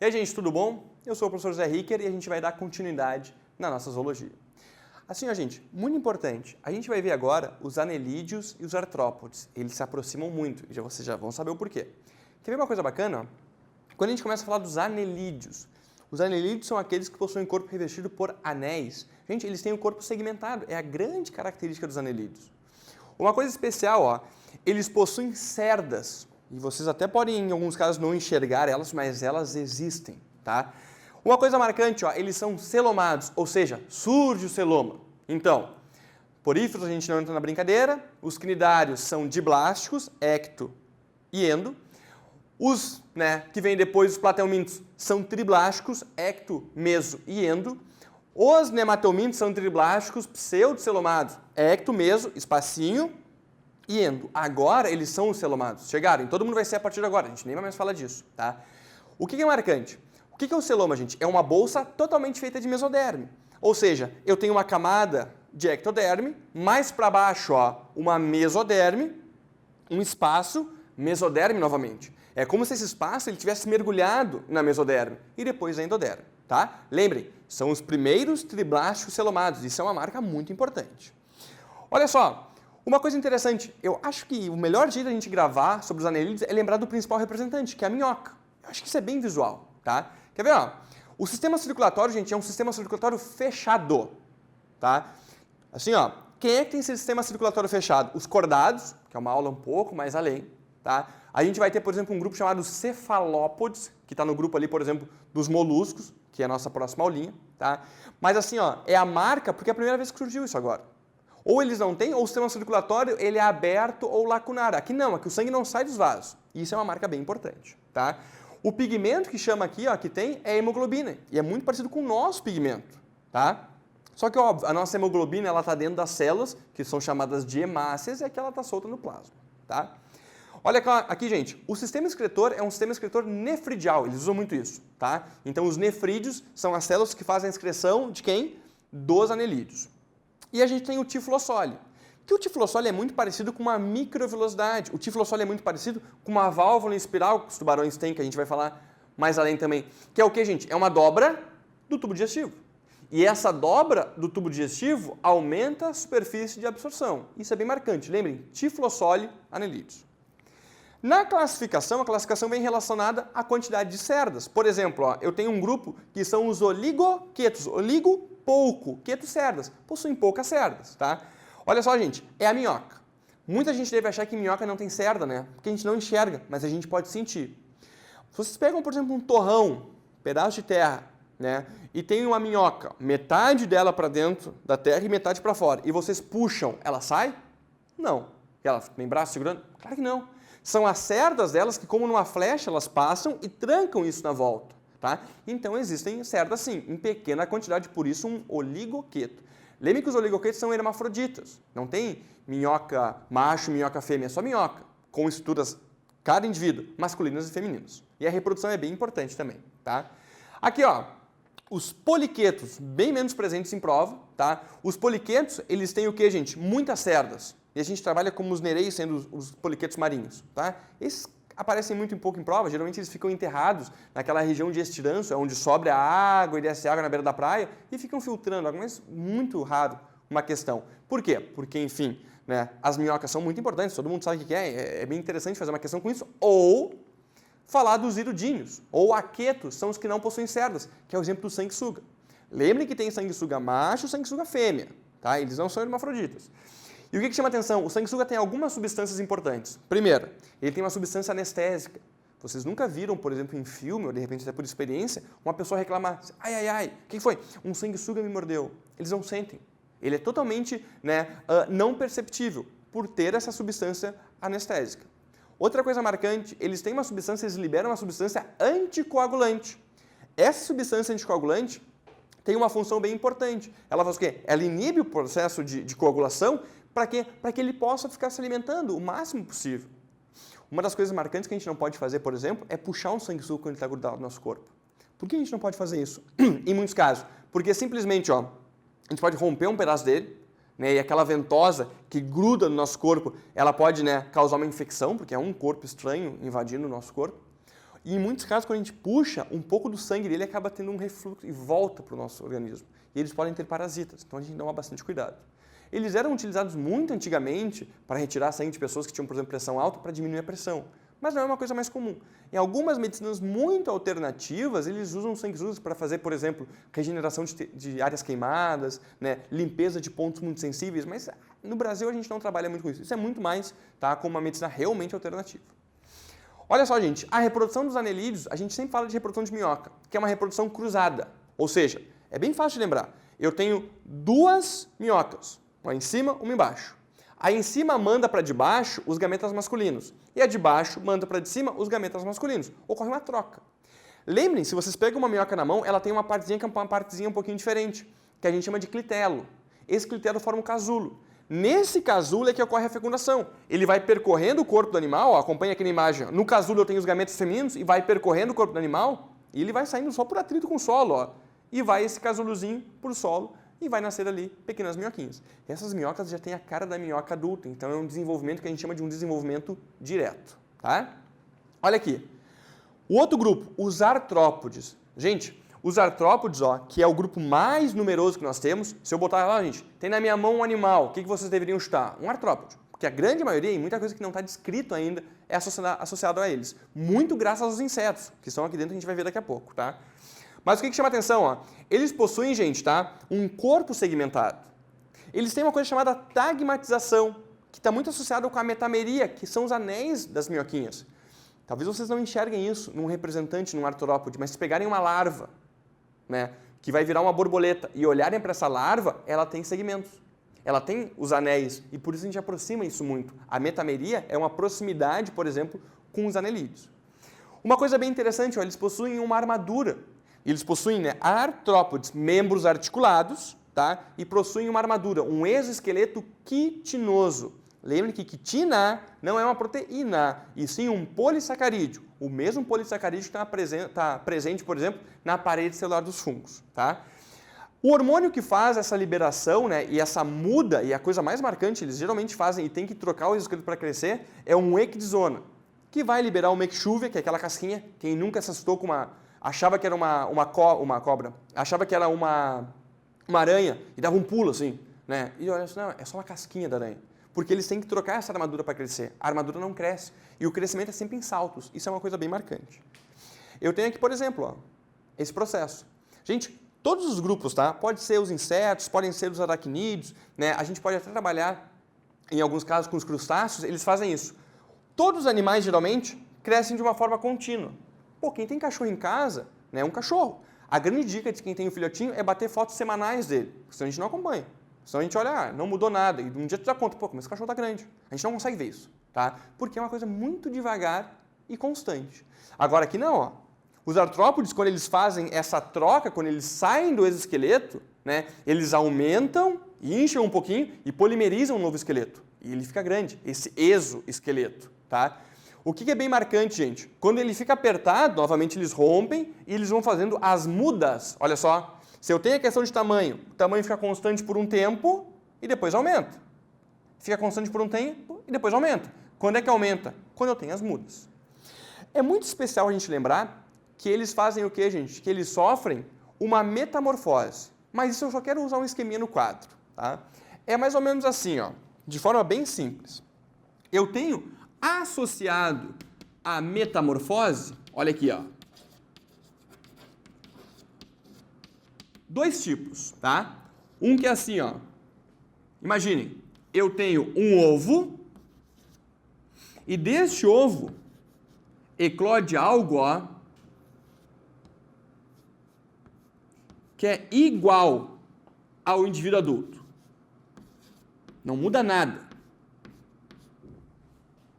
E aí, gente, tudo bom? Eu sou o professor Zé Ricker e a gente vai dar continuidade na nossa zoologia. Assim, ó, gente, muito importante, a gente vai ver agora os anelídeos e os artrópodes. Eles se aproximam muito e vocês já vão saber o porquê. Quer ver uma coisa bacana? Quando a gente começa a falar dos anelídeos, os anelídeos são aqueles que possuem corpo revestido por anéis. Gente, eles têm o corpo segmentado, é a grande característica dos anelídeos. Uma coisa especial, ó, eles possuem cerdas. E vocês até podem, em alguns casos, não enxergar elas, mas elas existem, tá? Uma coisa marcante, ó, eles são celomados, ou seja, surge o celoma. Então, poríferos a gente não entra na brincadeira, os cnidários são diblásticos, ecto e endo. Os, que vêm depois, os plateumintos, são triblásticos, ecto, meso e endo. Os nemateumintos são triblásticos, pseudocelomados, ecto, meso, espacinho e endo. Agora eles são os celomados. Chegaram, todo mundo vai ser a partir de agora, a gente nem vai mais falar disso, tá? O que é marcante? O que é o celoma, gente? É uma bolsa totalmente feita de mesoderme. Ou seja, eu tenho uma camada de ectoderme, mais para baixo, ó, uma mesoderme, um espaço, mesoderme novamente. É como se esse espaço ele tivesse mergulhado na mesoderme e depois a endoderme, tá? Lembrem, são os primeiros triblásticos celomados, isso é uma marca muito importante. Olha só, uma coisa interessante, eu acho que o melhor jeito da gente gravar sobre os anelídeos é lembrar do principal representante, que é a minhoca. Eu acho que isso é bem visual, tá? Quer ver, ó? O sistema circulatório, gente, é um sistema circulatório fechado, tá? Assim, ó, quem é que tem esse sistema circulatório fechado? Os cordados, que é uma aula um pouco mais além, tá? A gente vai ter, por exemplo, um grupo chamado cefalópodes, que está no grupo ali, por exemplo, dos moluscos, que é a nossa próxima aulinha, tá? Mas assim, ó, é a marca porque é a primeira vez que surgiu isso agora. Ou eles não têm, ou o sistema circulatório ele é aberto ou lacunar. Aqui não, aqui o sangue não sai dos vasos. Isso é uma marca bem importante, tá? O pigmento que chama aqui, ó, que tem, é a hemoglobina. E é muito parecido com o nosso pigmento, tá? Só que, óbvio, a nossa hemoglobina, ela está dentro das células, que são chamadas de hemácias, e aqui ela está solta no plasma, tá? Olha aqui, gente, o sistema excretor é um sistema excretor nefridial, eles usam muito isso, tá? Então, os nefrídeos são as células que fazem a excreção de quem? Dos anelídeos. E a gente tem o tiflossole, que o tiflossole é muito parecido com uma microvilosidade. O tiflossole é muito parecido com uma válvula em espiral que os tubarões têm, que a gente vai falar mais além também. Que é o que, gente? É uma dobra do tubo digestivo. E essa dobra do tubo digestivo aumenta a superfície de absorção. Isso é bem marcante. Lembrem, tiflossole, anelídeos. Na classificação, a classificação vem relacionada à quantidade de cerdas. Por exemplo, ó, eu tenho um grupo que são os oligoquetos. Oligo, pouco. Quetos, cerdas. Possuem poucas cerdas, tá? Olha só, gente, é a minhoca. Muita gente deve achar que minhoca não tem cerda, né? Porque a gente não enxerga, mas a gente pode sentir. Se vocês pegam, por exemplo, um torrão, pedaço de terra, né? E tem uma minhoca, metade dela para dentro da terra e metade para fora, e vocês puxam, ela sai? Não. Ela tem braço segurando? Claro que não. São as cerdas delas que, como numa flecha, elas passam e trancam isso na volta, tá? Então, existem cerdas, sim, em pequena quantidade, por isso um oligoqueto. Lembre que os oligoquetos são hermafroditas, não tem minhoca macho, minhoca fêmea, é só minhoca, com estruturas, cada indivíduo, masculinas e femininas. E a reprodução é bem importante também, tá? Aqui, ó, os poliquetos, bem menos presentes em prova, tá? Os poliquetos, eles têm o que, gente? Muitas cerdas. E a gente trabalha como os nereios sendo os poliquetos marinhos, tá? Esses aparecem muito pouco em prova, geralmente eles ficam enterrados naquela região de estiranço, onde sobe a água e desce a água na beira da praia e ficam filtrando água, mas muito raro uma questão. Por quê? Porque, enfim, né, as minhocas são muito importantes, todo mundo sabe o que é bem interessante fazer uma questão com isso, ou falar dos irudíneos, ou aquetos, são os que não possuem cerdas, que é o exemplo do sanguessuga. Lembrem que tem sanguessuga macho e sanguessuga fêmea, tá? Eles não são hermafroditas. E o que chama atenção? O sanguessuga tem algumas substâncias importantes. Primeiro, ele tem uma substância anestésica. Vocês nunca viram, por exemplo, em filme, ou de repente até por experiência, uma pessoa reclamar, ai, ai, ai, o que foi? Um sanguessuga me mordeu. Eles não sentem. Ele é totalmente não perceptível por ter essa substância anestésica. Outra coisa marcante, eles têm uma substância, eles liberam uma substância anticoagulante. Essa substância anticoagulante tem uma função bem importante. Ela faz o quê? Ela inibe o processo de coagulação. Para quê? Para que ele possa ficar se alimentando o máximo possível. Uma das coisas marcantes que a gente não pode fazer, por exemplo, é puxar um sanguessuga quando ele está grudado no nosso corpo. Por que a gente não pode fazer isso? Em muitos casos. Porque simplesmente, ó, a gente pode romper um pedaço dele, né, e aquela ventosa que gruda no nosso corpo, ela pode, né, causar uma infecção, porque é um corpo estranho invadindo o nosso corpo. E em muitos casos, quando a gente puxa, um pouco do sangue dele acaba tendo um refluxo e volta para o nosso organismo. E eles podem ter parasitas, então a gente toma bastante cuidado. Eles eram utilizados muito antigamente para retirar sangue de pessoas que tinham, por exemplo, pressão alta para diminuir a pressão. Mas não é uma coisa mais comum. Em algumas medicinas muito alternativas, eles usam sanguessugas para fazer, por exemplo, regeneração de áreas queimadas, né, limpeza de pontos muito sensíveis, mas no Brasil a gente não trabalha muito com isso. Isso é muito mais com uma medicina realmente alternativa. Olha só, gente, a reprodução dos anelídeos, a gente sempre fala de reprodução de minhoca, que é uma reprodução cruzada. Ou seja, é bem fácil de lembrar. Eu tenho duas minhocas, uma em cima, uma embaixo. A em cima manda para de baixo os gametas masculinos e a de baixo manda para de cima os gametas masculinos. Ocorre uma troca. Lembrem, se vocês pegam uma minhoca na mão, ela tem uma partezinha que é uma partezinha um pouquinho diferente, que a gente chama de clitelo. Esse clitelo forma um casulo. Nesse casulo é que ocorre a fecundação. Ele vai percorrendo o corpo do animal, ó, acompanha aqui na imagem. No casulo eu tenho os gametas femininos e vai percorrendo o corpo do animal e ele vai saindo só por atrito com o solo, ó. E vai esse casulozinho por solo e vai nascer ali pequenas minhoquinhas. Essas minhocas já têm a cara da minhoca adulta, então é um desenvolvimento que a gente chama de um desenvolvimento direto, tá? Olha aqui. O outro grupo, os artrópodes. Gente, os artrópodes, ó, que é o grupo mais numeroso que nós temos, se eu botar lá, gente, tem na minha mão um animal, o que vocês deveriam chutar? Um artrópode. Porque a grande maioria, e muita coisa que não está descrito ainda, é associado a eles. Muito graças aos insetos, que estão aqui dentro, a gente vai ver daqui a pouco, tá? Mas o que chama atenção, ó? Eles possuem, gente, tá? Um corpo segmentado. Eles têm uma coisa chamada tagmatização, que está muito associada com a metameria, que são os anéis das minhoquinhas. Talvez vocês não enxerguem isso num representante, num artrópode, mas se pegarem uma larva, né, que vai virar uma borboleta, e olharem para essa larva, ela tem segmentos. Ela tem os anéis, e por isso a gente aproxima isso muito. A metameria é uma proximidade, por exemplo, com os anelídeos. Uma coisa bem interessante, ó, eles possuem uma armadura. Eles possuem, né, artrópodes, membros articulados, tá? E possuem uma armadura, um exoesqueleto quitinoso. Lembre que quitina não é uma proteína, e sim um polissacarídeo. O mesmo polissacarídeo que está presente, por exemplo, na parede celular dos fungos, tá? O hormônio que faz essa liberação, né, e essa muda, e a coisa mais marcante, eles geralmente fazem e tem que trocar o exoesqueleto para crescer, é um ecdisona, que vai liberar uma ecchuvia, que é aquela casquinha. Quem nunca se assustou com achava que era uma cobra, achava que era uma aranha e dava um pulo assim, né? E olha, não, é só uma casquinha da aranha. Porque eles têm que trocar essa armadura para crescer. A armadura não cresce e o crescimento é sempre em saltos. Isso é uma coisa bem marcante. Eu tenho aqui, por exemplo, ó, esse processo. Gente, todos os grupos, tá? Pode ser os insetos, podem ser os aracnídeos, né? A gente pode até trabalhar, em alguns casos, com os crustáceos, eles fazem isso. Todos os animais, geralmente, crescem de uma forma contínua. Pô, quem tem cachorro em casa, né, é um cachorro. A grande dica de quem tem um filhotinho é bater fotos semanais dele, senão a gente não acompanha. Senão a gente olha, não mudou nada, e um dia tu dá conta, pô, mas esse cachorro tá grande. A gente não consegue ver isso, tá? Porque é uma coisa muito devagar e constante. Agora aqui não, ó. Os artrópodes, quando eles fazem essa troca, quando eles saem do exoesqueleto, né, eles aumentam, incham um pouquinho e polimerizam um novo esqueleto. E ele fica grande, esse exoesqueleto, tá? O que é bem marcante, gente? Quando ele fica apertado, novamente eles rompem e eles vão fazendo as mudas. Olha só, se eu tenho a questão de tamanho, o tamanho fica constante por um tempo e depois aumenta. Fica constante por um tempo e depois aumenta. Quando é que aumenta? Quando eu tenho as mudas. É muito especial a gente lembrar que eles fazem o quê, gente? Que eles sofrem uma metamorfose. Mas isso eu só quero usar um esqueminha no quadro, tá? É mais ou menos assim, ó, de forma bem simples. Eu tenho associado à metamorfose, olha aqui, ó, dois tipos, tá? Um que é assim, ó. Imaginem, eu tenho um ovo e deste ovo eclode algo, ó, que é igual ao indivíduo adulto. Não muda nada.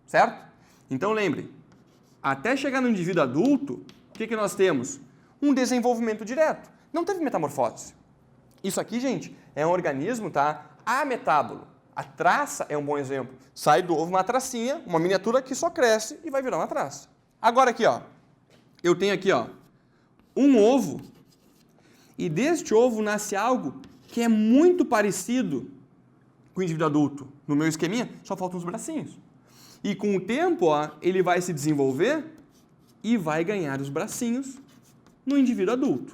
Certo? Então lembre, até chegar no indivíduo adulto, o que nós temos? Um desenvolvimento direto. Não teve metamorfose. Isso aqui, gente, é um organismo, tá? Ametábulo. A traça é um bom exemplo. Sai do ovo uma tracinha, uma miniatura que só cresce e vai virar uma traça. Agora aqui, ó, eu tenho aqui, ó, um ovo e deste ovo nasce algo que é muito parecido com o indivíduo adulto. No meu esqueminha, só faltam os bracinhos. E com o tempo, ó, ele vai se desenvolver e vai ganhar os bracinhos no indivíduo adulto.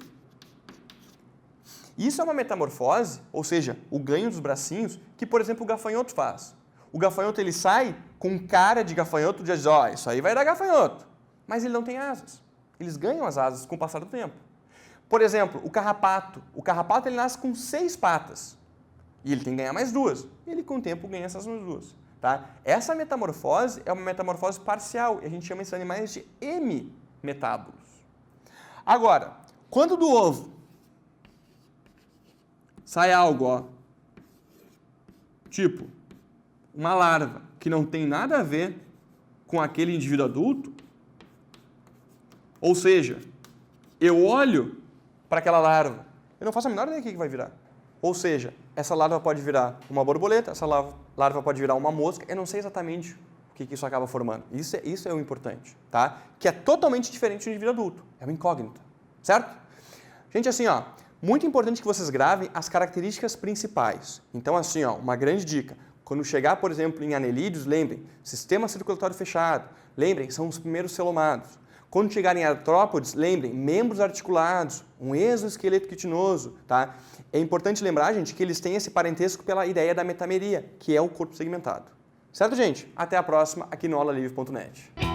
Isso é uma metamorfose, ou seja, o ganho dos bracinhos, que, por exemplo, o gafanhoto faz. O gafanhoto ele sai com cara de gafanhoto, diz, ó, isso aí vai dar gafanhoto. Mas ele não tem asas. Eles ganham as asas com o passar do tempo. Por exemplo, o carrapato. O carrapato ele nasce com 6 patas. E ele tem que ganhar mais 2. E ele, com o tempo, ganha essas mais 2. Tá? Essa metamorfose é uma metamorfose parcial. E a gente chama esses animais de hemimetábolos. Agora, quando do ovo sai algo, ó, tipo uma larva que não tem nada a ver com aquele indivíduo adulto, ou seja, eu olho para aquela larva, eu não faço a menor ideia do que vai virar. Ou seja, essa larva pode virar uma borboleta, essa larva pode virar uma mosca, eu não sei exatamente o que isso acaba formando. Isso é o importante, tá? Que é totalmente diferente do indivíduo adulto, é uma incógnita, certo? Gente, assim, ó, muito importante que vocês gravem as características principais. Então, assim, ó, uma grande dica. Quando chegar, por exemplo, em anelídeos, lembrem, sistema circulatório fechado. Lembrem, são os primeiros celomados. Quando chegarem em artrópodes, lembrem, membros articulados, um exoesqueleto quitinoso, tá? É importante lembrar, gente, que eles têm esse parentesco pela ideia da metameria, que é o corpo segmentado. Certo, gente? Até a próxima aqui no aulalivre.net.